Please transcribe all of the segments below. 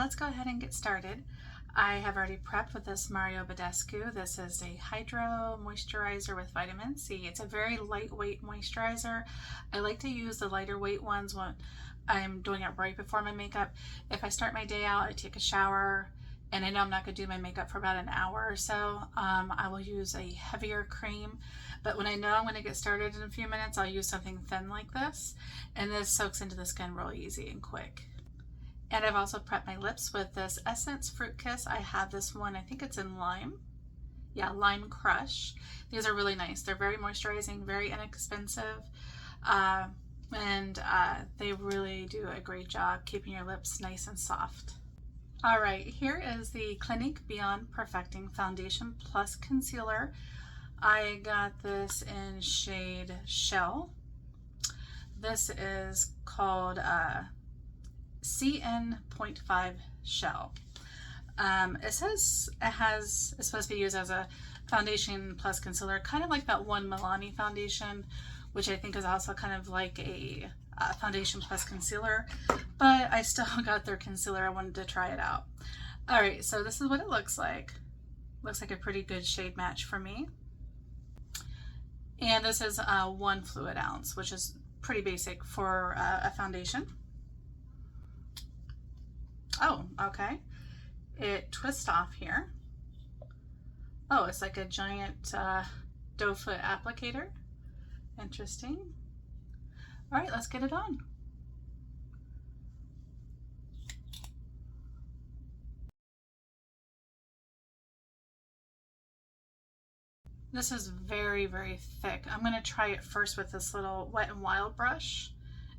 let's go ahead and get started. I have already prepped with this Mario Badescu. This is a Hydro Moisturizer with vitamin C. It's a very lightweight moisturizer. I like to use the lighter weight ones when I'm doing it right before my makeup. If I start my day out, I take a shower, and I know I'm not going to do my makeup for about an hour or so, I will use a heavier cream. But when I know I'm going to get started in a few minutes, I'll use something thin like this. And this soaks into the skin real easy and quick. And I've also prepped my lips with this Essence Fruit Kiss. I have this one, I think it's in Lime. Yeah, Lime Crush. These are really nice. They're very moisturizing, very inexpensive. And they really do a great job keeping your lips nice and soft. All right, here is the Clinique Beyond Perfecting Foundation Plus Concealer. I got this in shade Shell. This is called CN.5 Shell. It says it's supposed to be used as a foundation plus concealer, kind of like that one Milani foundation, which I think is also kind of like a foundation plus concealer, but I still got their concealer. I wanted to try it out. All right, so this is what it looks like. Looks like a pretty good shade match for me. And this is 1 fluid ounce, which is pretty basic for a foundation. Oh, okay. It twists off here. Oh, it's like a giant doe foot applicator. Interesting. All right, let's get it on. This is very, very thick. I'm going to try it first with this little Wet n Wild brush,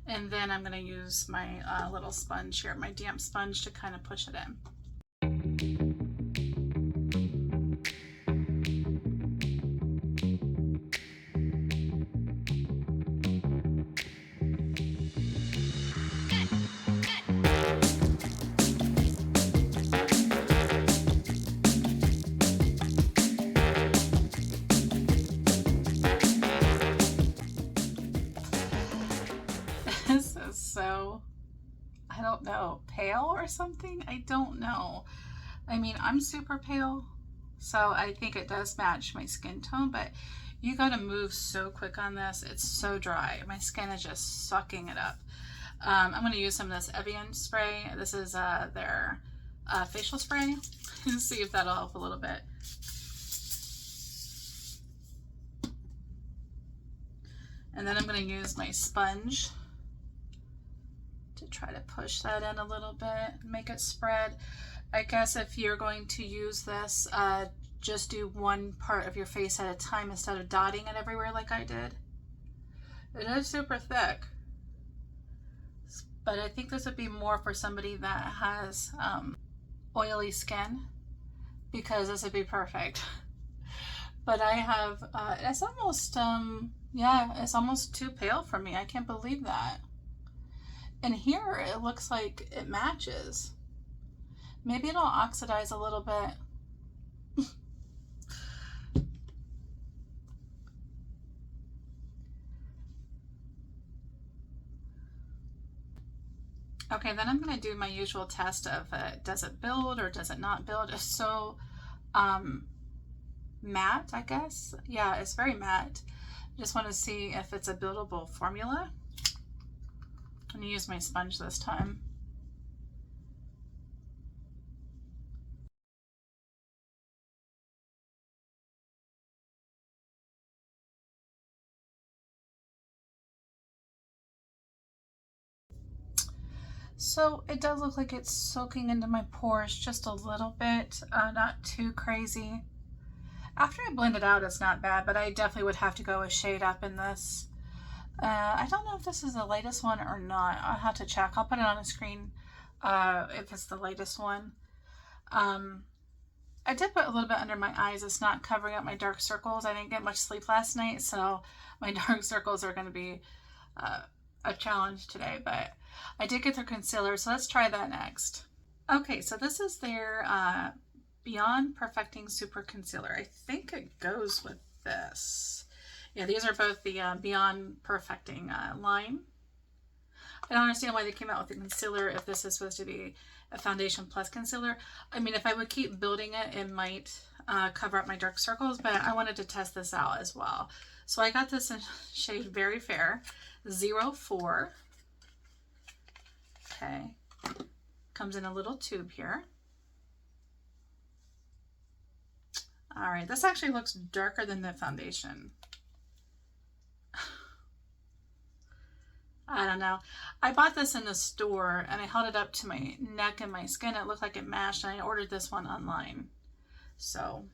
and then I'm going to use my little sponge here, my damp sponge, to kind of push it in. This is so, I don't know, pale or something? I don't know. I mean, I'm super pale, so I think it does match my skin tone, but you gotta move so quick on this. It's so dry. My skin is just sucking it up. I'm gonna use some of this Evian spray. This is their facial spray. See if that'll help a little bit. And then I'm gonna use my sponge to try to push that in a little bit, make it spread. I guess if you're going to use this, just do one part of your face at a time instead of dotting it everywhere like I did. It is super thick, but I think this would be more for somebody that has oily skin, because this would be perfect. But I have, it's almost, yeah, it's almost too pale for me. I can't believe that. And here it looks like it matches. Maybe it'll oxidize a little bit. Okay, then I'm gonna do my usual test of does it build or does it not build? It's so matte, I guess. Yeah, it's very matte. I just want to see if it's a buildable formula. I'm gonna use my sponge this time. So it does look like it's soaking into my pores just a little bit, not too crazy. After I blend it out, it's not bad, but I definitely would have to go a shade up in this. I don't know if this is the latest one or not. I'll have to check. I'll put it on a screen if it's the latest one. I did put a little bit under my eyes. It's not covering up my dark circles. I didn't get much sleep last night, so my dark circles are going to be a challenge today, but I did get their concealer, so let's try that next. Okay, so this is their Beyond Perfecting Super Concealer. I think it goes with this. Yeah, these are both the Beyond Perfecting line. I don't understand why they came out with the concealer if this is supposed to be a foundation plus concealer. I mean, if I would keep building it, it might cover up my dark circles, but I wanted to test this out as well. So I got this in shade Very Fair 04. Okay. Comes in a little tube here. All right, this actually looks darker than the foundation. I don't know. I bought this in the store and I held it up to my neck and my skin. It looked like it matched, and I ordered this one online. So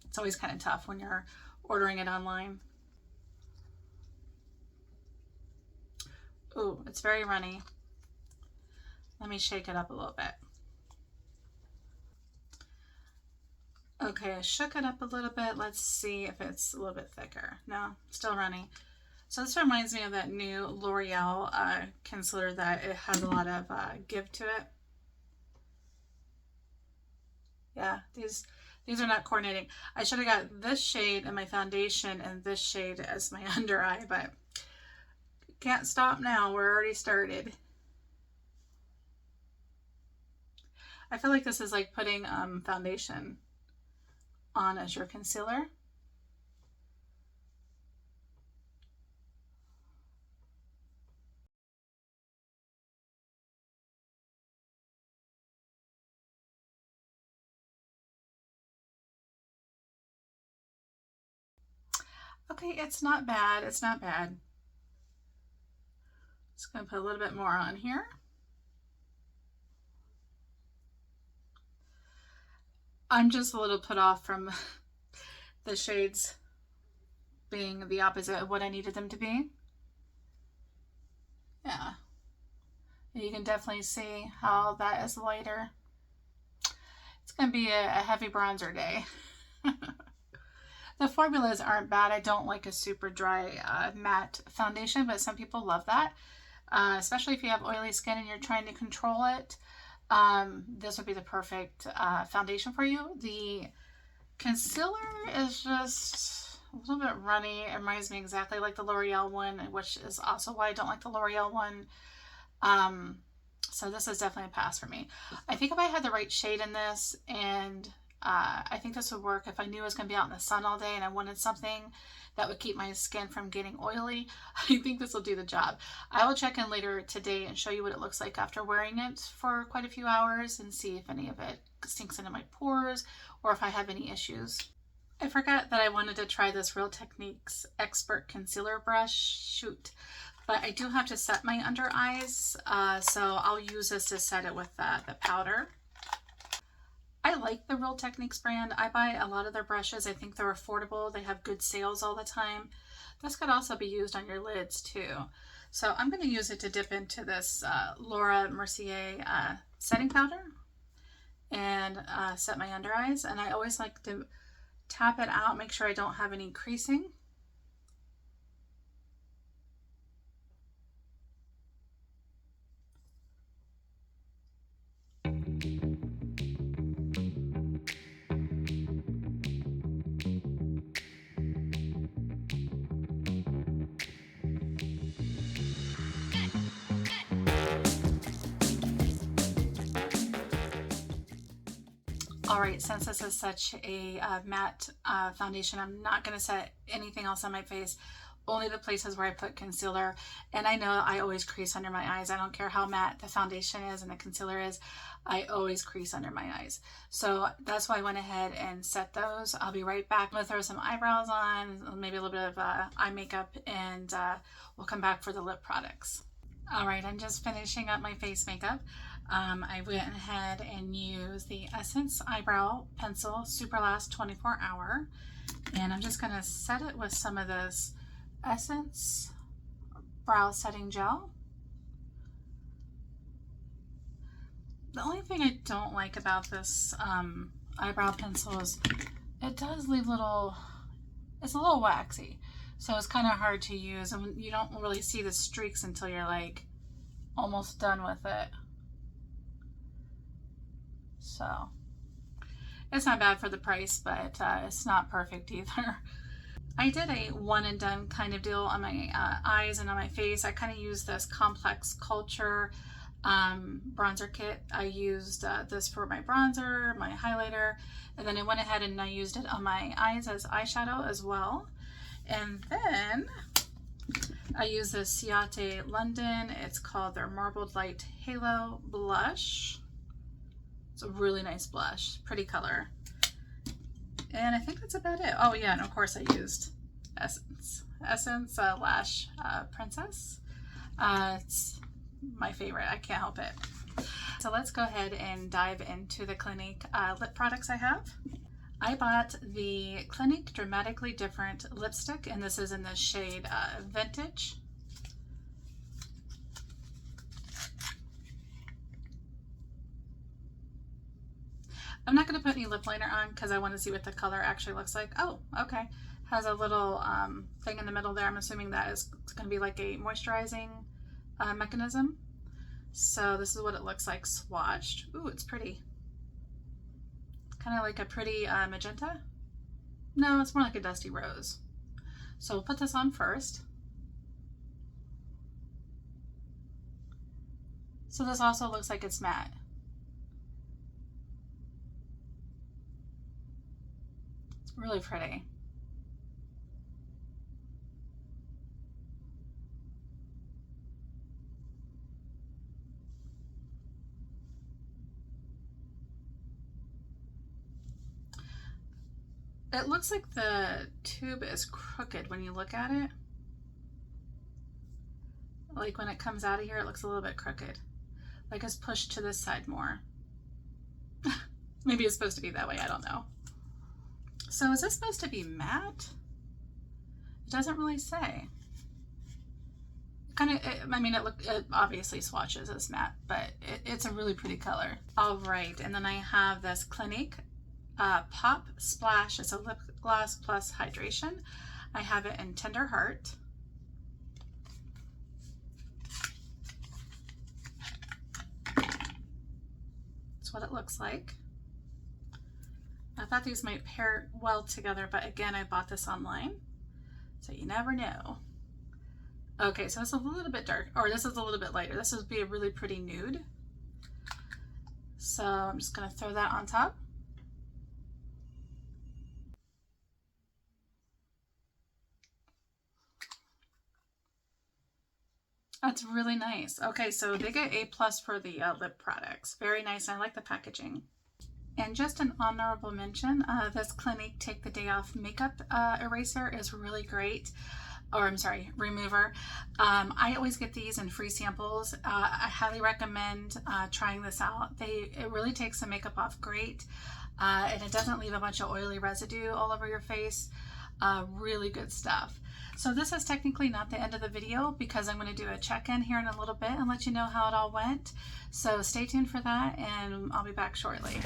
it's always kind of tough when you're ordering it online. Ooh, it's very runny. Let me shake it up a little bit. Okay, I shook it up a little bit. Let's see if it's a little bit thicker. No, still runny. So this reminds me of that new L'Oreal concealer that it has a lot of give to it. Yeah, these are not coordinating. I should have got this shade in my foundation and this shade as my under eye, but can't stop now. We're already started. I feel like this is like putting foundation on as your concealer. Okay, it's not bad. It's not bad. Just gonna put a little bit more on here. I'm just a little put off from the shades being the opposite of what I needed them to be. Yeah. You can definitely see how that is lighter. It's going to be a heavy bronzer day. The formulas aren't bad. I don't like a super dry matte foundation, but some people love that. Especially if you have oily skin and you're trying to control it. This would be the perfect foundation for you. The concealer is just a little bit runny. It reminds me exactly like the L'Oreal one, which is also why I don't like the L'Oreal one. So this is definitely a pass for me. I think if I had the right shade in this, and I think this would work if I knew I was going to be out in the sun all day and I wanted something that would keep my skin from getting oily. I think this will do the job. I will check in later today and show you what it looks like after wearing it for quite a few hours and see if any of it sinks into my pores or if I have any issues. I forgot that I wanted to try this Real Techniques Expert Concealer Brush. Shoot. But I do have to set my under eyes, so I'll use this to set it with the powder. I like the Real Techniques brand. I buy a lot of their brushes. I think they're affordable. They have good sales all the time. This could also be used on your lids too. So I'm going to use it to dip into this Laura Mercier setting powder and set my under eyes. And I always like to tap it out, make sure I don't have any creasing. All right, since this is such a matte foundation, I'm not going to set anything else on my face, only the places where I put concealer. And I know I always crease under my eyes. I don't care how matte the foundation is and the concealer is, I always crease under my eyes. So that's why I went ahead and set those. I'll be right back. I'm going to throw some eyebrows on, maybe a little bit of eye makeup, and we'll come back for the lip products. All right, I'm just finishing up my face makeup. I went ahead and used the Essence Eyebrow Pencil Super Last 24 Hour. And I'm just going to set it with some of this Essence Brow Setting Gel. The only thing I don't like about this eyebrow pencil is it does leave it's a little waxy. So it's kind of hard to use, and you don't really see the streaks until you're like almost done with it. So it's not bad for the price, but it's not perfect either. I did a one and done kind of deal on my eyes and on my face. I kind of used this Complex Culture bronzer kit. I used this for my bronzer, my highlighter, and then I went ahead and I used it on my eyes as eyeshadow as well. And then I use this Ciate London. It's called their Marbled Light Halo Blush. It's a really nice blush, pretty color. And I think that's about it. Oh yeah, and of course I used Essence Lash Princess. It's my favorite, I can't help it. So let's go ahead and dive into the Clinique lip products I have. I bought the Clinique Dramatically Different lipstick, and this is in the shade Vintage. I'm not going to put any lip liner on because I want to see what the color actually looks like. Oh, okay. Has a little thing in the middle there. I'm assuming that is going to be like a moisturizing mechanism. So this is what it looks like swatched. Ooh, it's pretty. Kind of like a pretty magenta. No, it's more like a dusty rose. So we'll put this on first. So this also looks like it's matte. It's really pretty. It looks like the tube is crooked when you look at it. Like when it comes out of here, it looks a little bit crooked. Like it's pushed to this side more. Maybe it's supposed to be that way, I don't know. So is this supposed to be matte? It doesn't really say. I mean, it obviously swatches as matte, but it's a really pretty color. All right, and then I have this Clinique Pop Splash. It's a lip gloss plus hydration. I have it in Tender Heart. That's what it looks like. I thought these might pair well together, but again, I bought this online, so you never know. Okay, so it's a little bit dark, or this is a little bit lighter. This would be a really pretty nude. So I'm just gonna throw that on top. That's really nice. Okay, so they get A+ for the lip products. Very nice, and I like the packaging. And just an honorable mention, this Clinique Take the Day Off makeup eraser is really great. Or I'm sorry, remover. I always get these in free samples. I highly recommend trying this out. It really takes the makeup off great, and it doesn't leave a bunch of oily residue all over your face. Really good stuff. So this is technically not the end of the video because I'm going to do a check-in here in a little bit and let you know how it all went. So stay tuned for that, and I'll be back shortly.